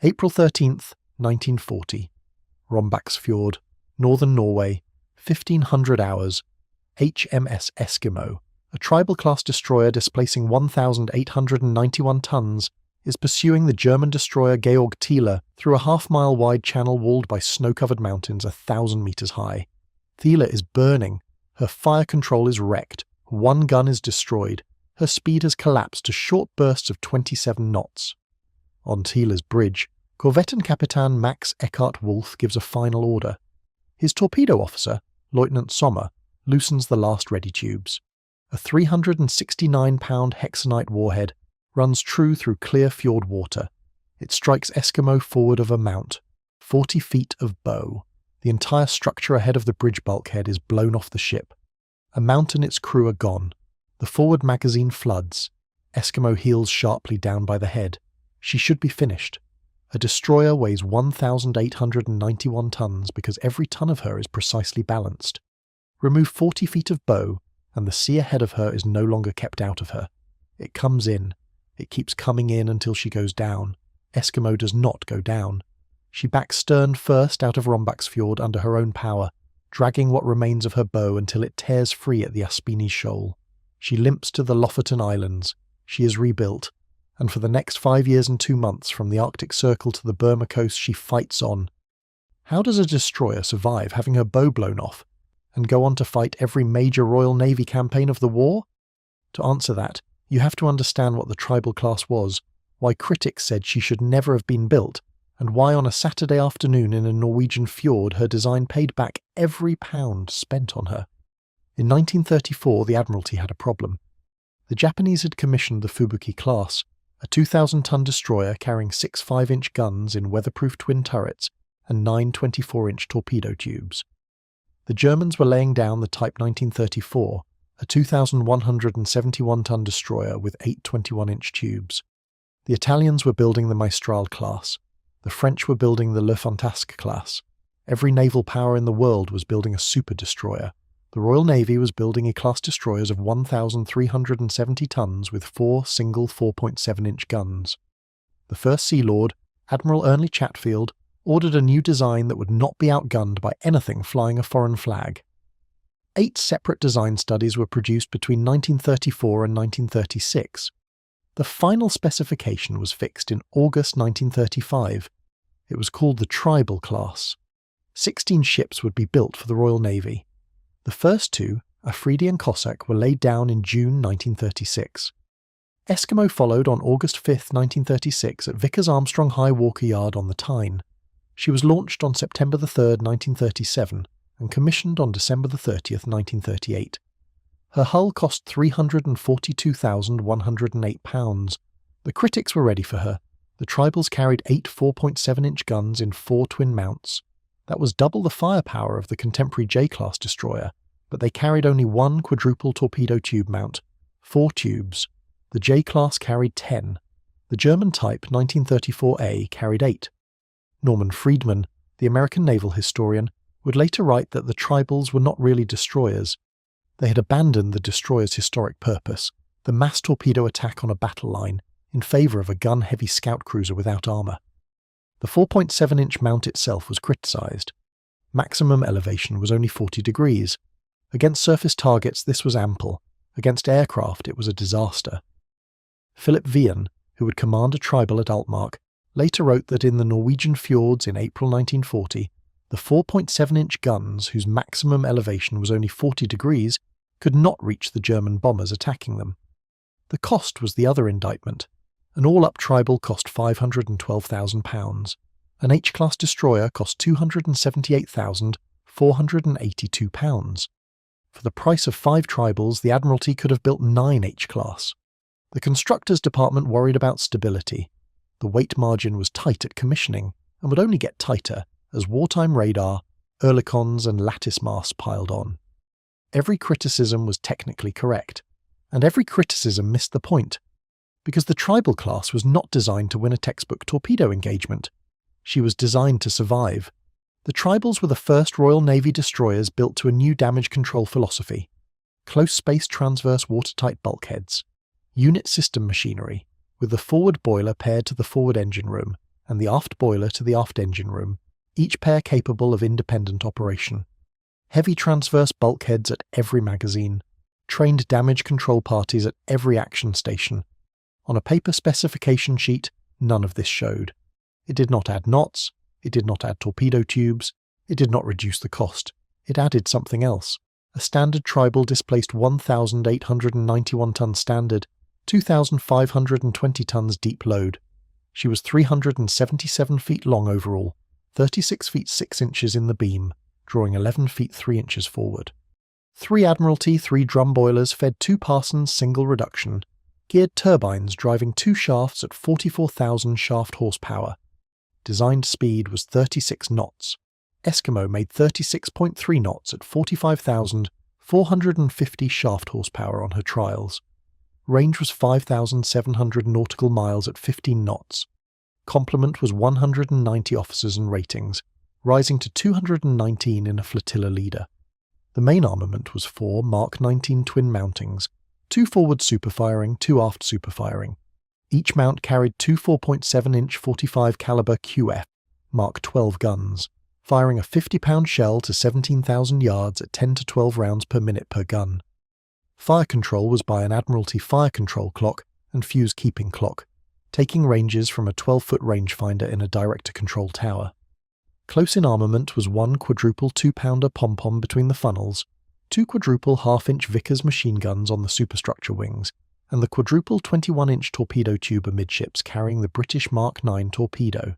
April 13th, 1940. Rombaksfjord, northern Norway, 1500 hours. HMS Eskimo, a tribal-class destroyer displacing 1,891 tons, is pursuing the German destroyer Georg Thiele through a half-mile-wide channel walled by snow-covered mountains 1,000 meters high. Thiele is burning. Her fire control is wrecked. One gun is destroyed. Her speed has collapsed to short bursts of 27 knots. On Thiele's bridge, Korvettenkapitan Max Eckhart Wolff gives a final order. His torpedo officer, Lieutenant Sommer, loosens the last ready tubes. A 369-pound hexanite warhead runs true through clear fjord water. It strikes Eskimo forward of a mount, 40 feet of bow. The entire structure ahead of the bridge bulkhead is blown off the ship. A mount and its crew are gone. The forward magazine floods. Eskimo heels sharply down by the head. She should be finished. A destroyer weighs 1,891 tons because every ton of her is precisely balanced. Remove 40 feet of bow, and the sea ahead of her is no longer kept out of her. It comes in. It keeps coming in until she goes down. Eskimo does not go down. She backs stern first out of Rombaksfjord under her own power, dragging what remains of her bow until it tears free at the Aspini Shoal. She limps to the Lofoten Islands. She is rebuilt, and for the next 5 years and 2 months, from the Arctic Circle to the Burma coast, she fights on. How does a destroyer survive having her bow blown off, and go on to fight every major Royal Navy campaign of the war? To answer that, you have to understand what the tribal class was, why critics said she should never have been built, and why on a Saturday afternoon in a Norwegian fjord her design paid back every pound spent on her. In 1934, the Admiralty had a problem. The Japanese had commissioned the Fubuki class, a 2,000-ton destroyer carrying 6 5-inch guns in weatherproof twin turrets and 9 24-inch torpedo tubes. The Germans were laying down the Type 1934, a 2,171-ton destroyer with 8 21-inch tubes. The Italians were building the Mistral class. The French were building the Le Fantasque class. Every naval power in the world was building a super destroyer. The Royal Navy was building E-class destroyers of 1,370 tons with 4 single 4.7-inch guns. The first Sea Lord, Admiral Ernle Chatfield, ordered a new design that would not be outgunned by anything flying a foreign flag. 8 separate design studies were produced between 1934 and 1936. The final specification was fixed in August 1935. It was called the Tribal class. 16 ships would be built for the Royal Navy. The first 2, Afridi and Cossack, were laid down in June 1936. Eskimo followed on August 5, 1936 at Vickers Armstrong High Walker Yard on the Tyne. She was launched on September 3, 1937, and commissioned on December 30, 1938. Her hull cost £342,108. The critics were ready for her. The Tribals carried 8 4.7-inch guns in 4 twin mounts. That was double the firepower of the contemporary J-class destroyer, but they carried only 1 quadruple torpedo tube mount, 4 tubes. The J-class carried 10. The German Type 1934A carried 8. Norman Friedman, the American naval historian, would later write that the Tribals were not really destroyers. They had abandoned the destroyer's historic purpose, the mass torpedo attack on a battle line, in favour of a gun-heavy scout cruiser without armour. The 4.7-inch mount itself was criticised. Maximum elevation was only 40 degrees. Against surface targets this was ample. Against aircraft it was a disaster. Philip Vian, who would command a Tribal at Altmark, later wrote that in the Norwegian fjords in April 1940, the 4.7-inch guns, whose maximum elevation was only 40 degrees, could not reach the German bombers attacking them. The cost was the other indictment. An all-up Tribal cost £512,000. An H-class destroyer cost £278,482. For the price of 5 Tribals, the Admiralty could have built 9 H-class. The constructors' department worried about stability. The weight margin was tight at commissioning, and would only get tighter as wartime radar, Oerlikons and lattice masts piled on. Every criticism was technically correct, and every criticism missed the point, because the Tribal class was not designed to win a textbook torpedo engagement. She was designed to survive. The Tribals were the first Royal Navy destroyers built to a new damage control philosophy: close-spaced transverse watertight bulkheads, unit system machinery, with the forward boiler paired to the forward engine room, and the aft boiler to the aft engine room, each pair capable of independent operation. Heavy transverse bulkheads at every magazine, trained damage control parties at every action station. On a paper specification sheet, none of this showed. It did not add knots, it did not add torpedo tubes, it did not reduce the cost. It added something else. A standard tribal displaced 1,891 tons standard, 2,520 tons deep load. She was 377 feet long overall, 36 feet 6 inches in the beam, drawing 11 feet 3 inches forward. 3 Admiralty 3 drum boilers fed 2 Parsons single reduction, geared turbines driving 2 shafts at 44,000 shaft horsepower. Designed speed was 36 knots. Eskimo made 36.3 knots at 45,450 shaft horsepower on her trials. Range was 5,700 nautical miles at 15 knots. Complement was 190 officers and ratings, rising to 219 in a flotilla leader. The main armament was 4 Mark 19 twin mountings, 2 forward superfiring, 2 aft superfiring. Each mount carried 2 4.7-inch 45 caliber QF Mark 12 guns, firing a 50-pound shell to 17,000 yards at 10 to 12 rounds per minute per gun. Fire control was by an Admiralty fire control clock and fuse keeping clock, taking ranges from a 12-foot rangefinder in a director-control tower. Close in armament was 1 quadruple 2-pounder pom-pom between the funnels, 2 quadruple half-inch Vickers machine guns on the superstructure wings, and the quadruple 21-inch torpedo tube amidships carrying the British Mark 9 torpedo.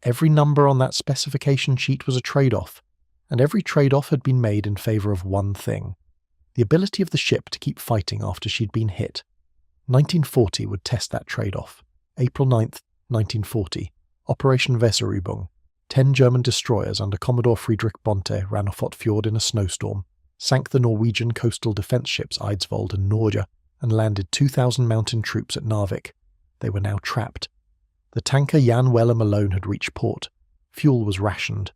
Every number on that specification sheet was a trade-off, and every trade-off had been made in favour of one thing: the ability of the ship to keep fighting after she'd been hit. 1940 would test that trade-off. April 9th, 1940, Operation Weserübung. 10 German destroyers under Commodore Friedrich Bonte ran off Fjord in a snowstorm, sank the Norwegian coastal defence ships Eidsvold and Norge, and landed 2,000 mountain troops at Narvik. They were now trapped. The tanker Jan Wellem alone had reached port. Fuel was rationed.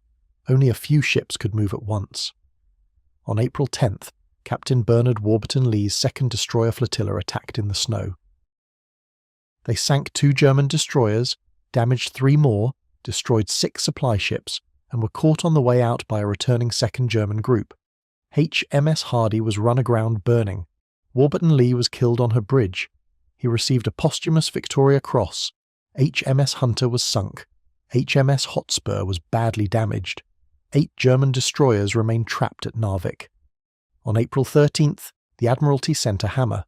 Only a few ships could move at once. On April 10th, Captain Bernard Warburton Lee's 2nd destroyer flotilla attacked in the snow. They sank 2 German destroyers, damaged 3 more, destroyed 6 supply ships, and were caught on the way out by a returning 2nd German group. HMS Hardy was run aground burning. Warburton Lee was killed on her bridge. He received a posthumous Victoria Cross. HMS Hunter was sunk. HMS Hotspur was badly damaged. 8 German destroyers remained trapped at Narvik. On April 13th, the Admiralty sent a hammer.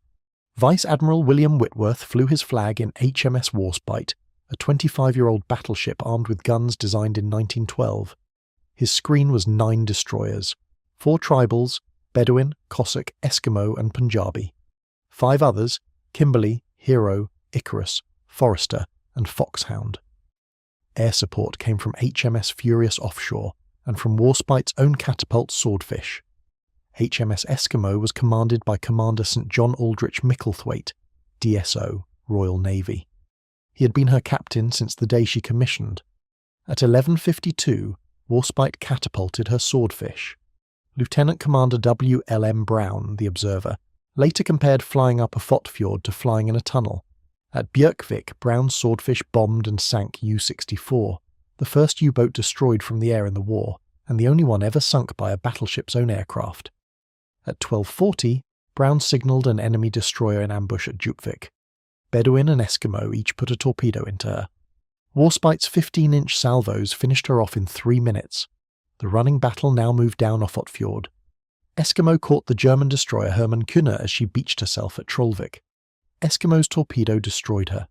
Vice Admiral William Whitworth flew his flag in HMS Warspite, a 25-year-old battleship armed with guns designed in 1912. His screen was 9 destroyers, 4 tribals, Bedouin, Cossack, Eskimo and Punjabi. 5 others, Kimberley, Hero, Icarus, Forester and Foxhound. Air support came from HMS Furious Offshore and from Warspite's own catapult Swordfish. HMS Eskimo was commanded by Commander St. John Aldrich Micklethwaite, DSO, Royal Navy. He had been her captain since the day she commissioned. At 11:52, Warspite catapulted her Swordfish. Lieutenant Commander W.L.M. Brown, the observer, later compared flying up a fjord to flying in a tunnel. At Björkvik, Brown's Swordfish bombed and sank U-64, the first U-boat destroyed from the air in the war, and the only one ever sunk by a battleship's own aircraft. At 12:40, Brown signalled an enemy destroyer in ambush at Djupvik. Bedouin and Eskimo each put a torpedo into her. Warspite's 15-inch salvos finished her off in 3 minutes. The running battle now moved down Fjord. Eskimo caught the German destroyer Hermann Kühne as she beached herself at Trollvik. Eskimo's torpedo destroyed her.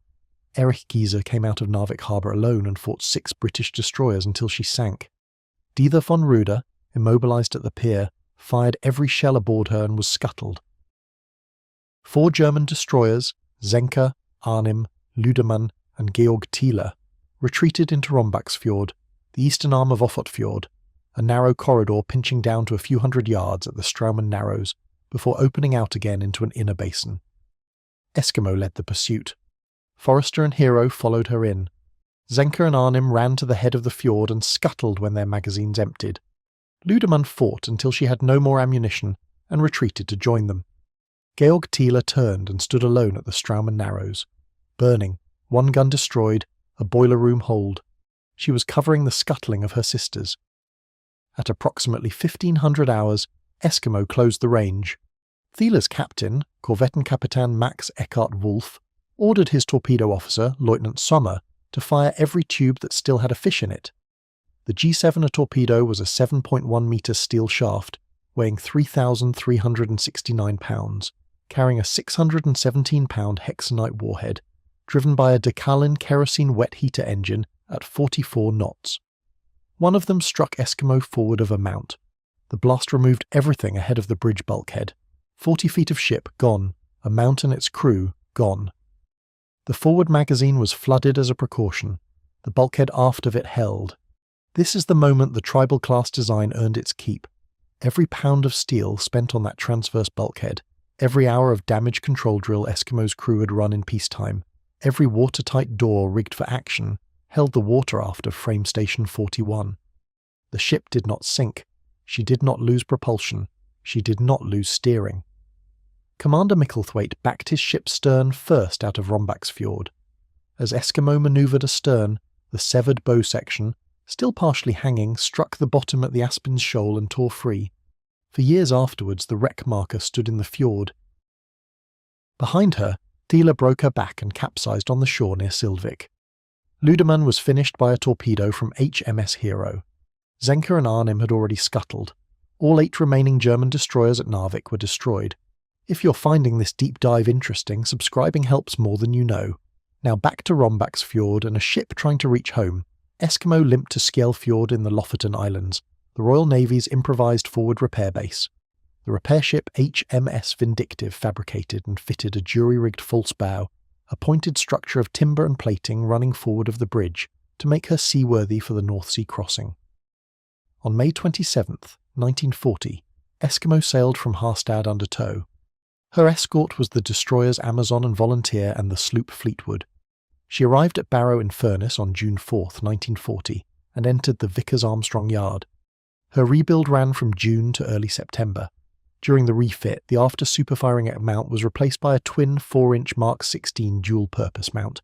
Erich Giese came out of Narvik harbour alone and fought 6 British destroyers until she sank. Dieter von Ruder, immobilised at the pier, fired every shell aboard her and was scuttled. 4 German destroyers, Zenker, Arnim, Ludemann and Georg Thiele, retreated into Rombaksfjord, the eastern arm of Fjord, a narrow corridor pinching down to a few hundred yards at the Straumen Narrows before opening out again into an inner basin. Eskimo led the pursuit. Forester and Hero followed her in. Zenker and Arnim ran to the head of the fjord and scuttled when their magazines emptied. Ludemann fought until she had no more ammunition and retreated to join them. Georg Thiele turned and stood alone at the Straumen Narrows. Burning, 1 gun destroyed, a boiler room hold. She was covering the scuttling of her sisters. At approximately 1500 hours, Eskimo closed the range. Thiele's captain, Korvettenkapitän Max Eckhart Wolff, ordered his torpedo officer, Lieutenant Sommer, to fire every tube that still had a fish in it. The G7 torpedo was a 7.1-metre steel shaft, weighing 3,369 pounds, carrying a 617-pound hexanite warhead, driven by a Decalin kerosene wet heater engine at 44 knots. One of them struck Eskimo forward of a mount. The blast removed everything ahead of the bridge bulkhead. 40 feet of ship gone, a mount and its crew gone. The forward magazine was flooded as a precaution. The bulkhead aft of it held. This is the moment the tribal class design earned its keep. Every pound of steel spent on that transverse bulkhead, every hour of damage control drill Eskimo's crew had run in peacetime, every watertight door rigged for action, held the water aft of Frame Station 41. The ship did not sink. She did not lose propulsion. She did not lose steering. Commander Micklethwaite backed his ship's stern first out of Rombaksfjord. As Eskimo manoeuvred astern, the severed bow section, still partially hanging, struck the bottom at the Aspen's shoal and tore free. For years afterwards, the wreck marker stood in the fjord. Behind her, Thiele broke her back and capsized on the shore near Sildvik. Ludemann was finished by a torpedo from HMS Hero. Zenker and Arnim had already scuttled. All 8 remaining German destroyers at Narvik were destroyed. If you're finding this deep dive interesting, subscribing helps more than you know. Now back to Rombaksfjord and a ship trying to reach home. Eskimo limped to Skjelfjord in the Lofoten Islands, the Royal Navy's improvised forward repair base. The repair ship HMS Vindictive fabricated and fitted a jury-rigged false bow, a pointed structure of timber and plating running forward of the bridge, to make her seaworthy for the North Sea crossing. On May 27, 1940, Eskimo sailed from Harstad under tow. Her escort was the destroyers Amazon and Volunteer and the sloop Fleetwood. She arrived at Barrow-in-Furness on June 4, 1940, and entered the Vickers Armstrong Yard. Her rebuild ran from June to early September. During the refit, the after superfiring mount was replaced by a twin 4-inch Mark 16 dual-purpose mount,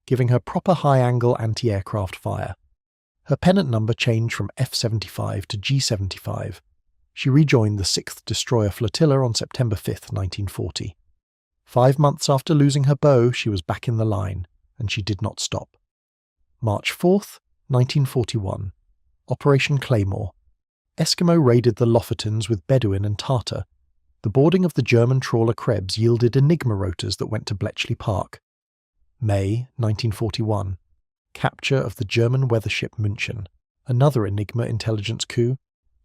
giving her proper high-angle anti-aircraft fire. Her pennant number changed from F-75 to G-75. She rejoined the 6th Destroyer Flotilla on September 5, 1940. 5 months after losing her bow, she was back in the line, and she did not stop. March 4, 1941. Operation Claymore. Eskimo raided the Lofotens with Bedouin and Tartar. The boarding of the German trawler Krebs yielded Enigma rotors that went to Bletchley Park. May 1941. Capture of the German weather ship München. Another Enigma intelligence coup.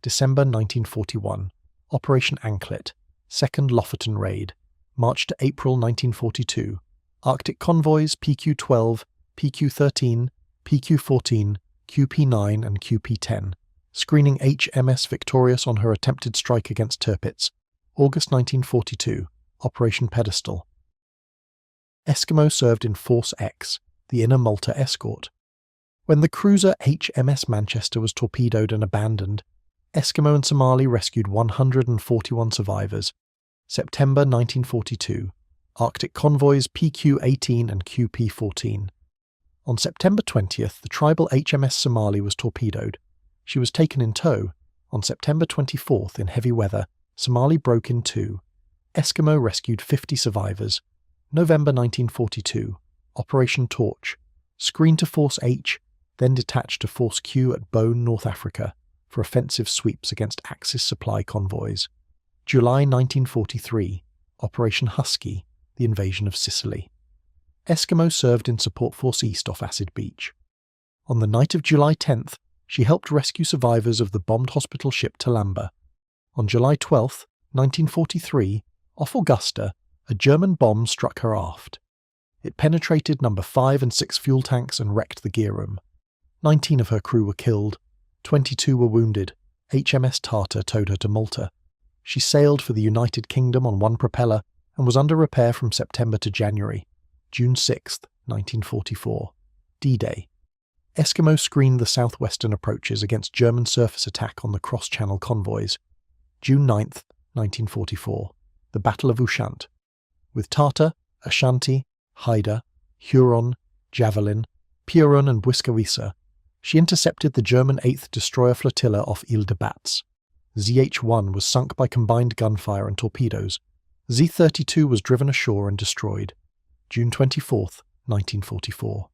December 1941. Operation Anklet. 2nd Lofoten raid. March to April 1942. Arctic convoys PQ-12, PQ-13, PQ-14, QP-9 and QP-10. Screening HMS Victorious on her attempted strike against Tirpitz. August 1942. Operation Pedestal. Eskimo served in Force X, the Inner Malta escort. When the cruiser HMS Manchester was torpedoed and abandoned, Eskimo and Somali rescued 141 survivors. September 1942. Arctic convoys PQ-18 and QP-14. On September 20th, the tribal HMS Somali was torpedoed. She was taken in tow. On September 24th, in heavy weather, Somali broke in two. Eskimo rescued 50 survivors. November 1942. Operation Torch. Screened to Force H, then detached to Force Q at Bone, North Africa, for offensive sweeps against Axis supply convoys. July 1943. Operation Husky, the invasion of Sicily. Eskimo served in Support Force East off Acid Beach. On the night of July 10th, she helped rescue survivors of the bombed hospital ship Talamba. On July 12, 1943, off Augusta, a German bomb struck her aft. It penetrated number 5 and 6 fuel tanks and wrecked the gear room. 19 of her crew were killed. 22 were wounded. HMS Tartar towed her to Malta. She sailed for the United Kingdom on one propeller and was under repair from September to January. June 6, 1944. D-Day. Eskimo screened the southwestern approaches against German surface attack on the cross-channel convoys. June 9, 1944. The Battle of Ushant. With Tartar, Ashanti, Haida, Huron, Javelin, Purun and Buskawisa, she intercepted the German 8th Destroyer Flotilla off Ile de Batz. ZH-1 was sunk by combined gunfire and torpedoes. Z-32 was driven ashore and destroyed. June 24, 1944.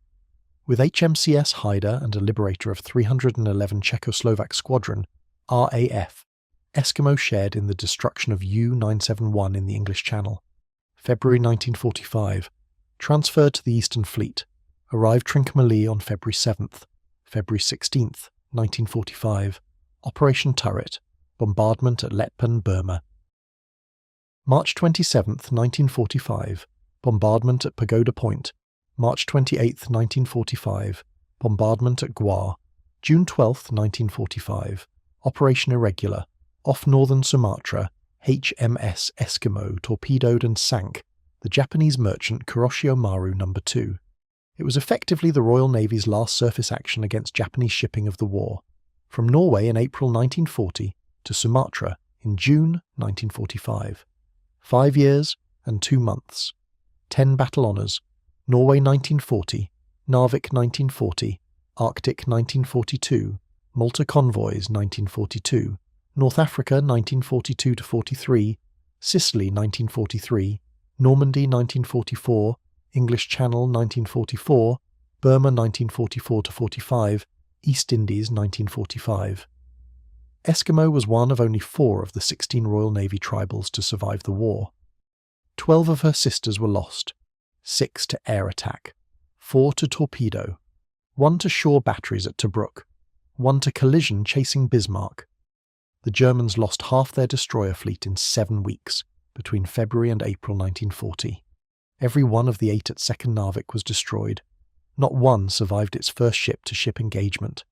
With HMCS Haida and a liberator of 311 Czechoslovak Squadron, RAF, Eskimo shared in the destruction of U-971 in the English Channel. February 1945. Transferred to the Eastern Fleet. Arrived Trincomalee on February 7th. February 16th, 1945. Operation Turret. Bombardment at Letpan, Burma. March 27th, 1945. Bombardment at Pagoda Point. March 28th, 1945. Bombardment at Gwar. June 12th, 1945. Operation Irregular. Off northern Sumatra, HMS Eskimo torpedoed and sank the Japanese merchant Kuroshio Maru No. 2. It was effectively the Royal Navy's last surface action against Japanese shipping of the war. From Norway in April 1940 to Sumatra in June 1945. 5 years and 2 months. 10 battle honours. Norway 1940, Narvik 1940, Arctic 1942, Malta Convoys 1942, North Africa 1942-43, Sicily 1943, Normandy 1944, English Channel 1944, Burma 1944-45, East Indies 1945. Eskimo was one of only 4 of the 16 Royal Navy tribals to survive the war. 12 of her sisters were lost. 6 to air attack, 4 to torpedo, 1 to shore batteries at Tobruk, 1 to collision chasing Bismarck. The Germans lost half their destroyer fleet in 7 weeks, between February and April 1940. Every one of the 8 at 2nd Narvik was destroyed. Not one survived its first ship-to-ship engagement.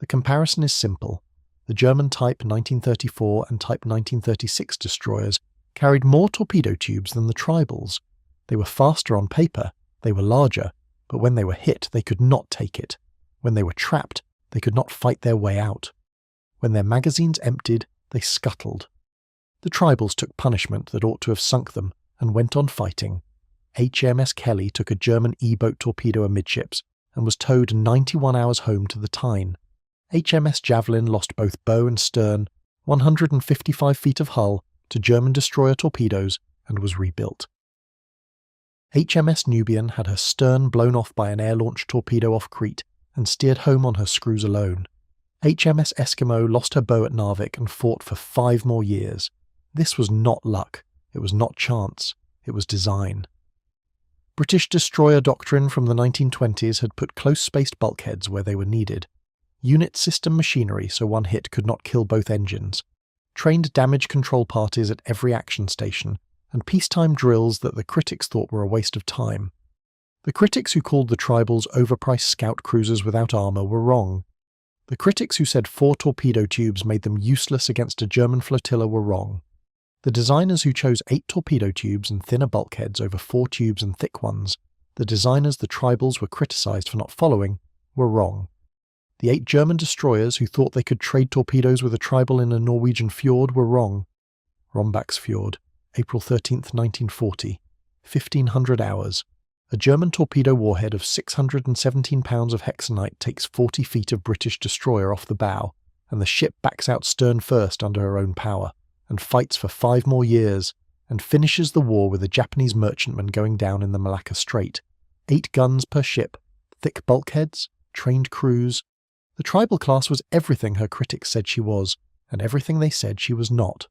The comparison is simple. The German Type 1934 and Type 1936 destroyers carried more torpedo tubes than the tribals. They were faster on paper, they were larger, but when they were hit they could not take it. When they were trapped, they could not fight their way out. When their magazines emptied, they scuttled. The tribals took punishment that ought to have sunk them, and went on fighting. HMS Kelly took a German E-boat torpedo amidships, and was towed 91 hours home to the Tyne. HMS Javelin lost both bow and stern, 155 feet of hull, to German destroyer torpedoes, and was rebuilt. HMS Nubian had her stern blown off by an air-launched torpedo off Crete and steered home on her screws alone. HMS Eskimo lost her bow at Narvik and fought for 5 more years. This was not luck, it was not chance, it was design. British destroyer doctrine from the 1920s had put close-spaced bulkheads where they were needed. Unit system machinery so one hit could not kill both engines. Trained damage control parties at every action station, and peacetime drills that the critics thought were a waste of time. The critics who called the tribals overpriced scout cruisers without armour were wrong. The critics who said 4 torpedo tubes made them useless against a German flotilla were wrong. The designers who chose 8 torpedo tubes and thinner bulkheads over 4 tubes and thick ones, the designers the tribals were criticised for not following, were wrong. The 8 German destroyers who thought they could trade torpedoes with a tribal in a Norwegian fjord were wrong. Rombaksfjord, April 13, 1940, 1500 hours. A German torpedo warhead of 617 pounds of hexanite takes 40 feet of British destroyer off the bow, and the ship backs out stern first under her own power, and fights for 5 more years, and finishes the war with a Japanese merchantman going down in the Malacca Strait. 8 guns per ship, thick bulkheads, trained crews. The tribal class was everything her critics said she was, and everything they said she was not.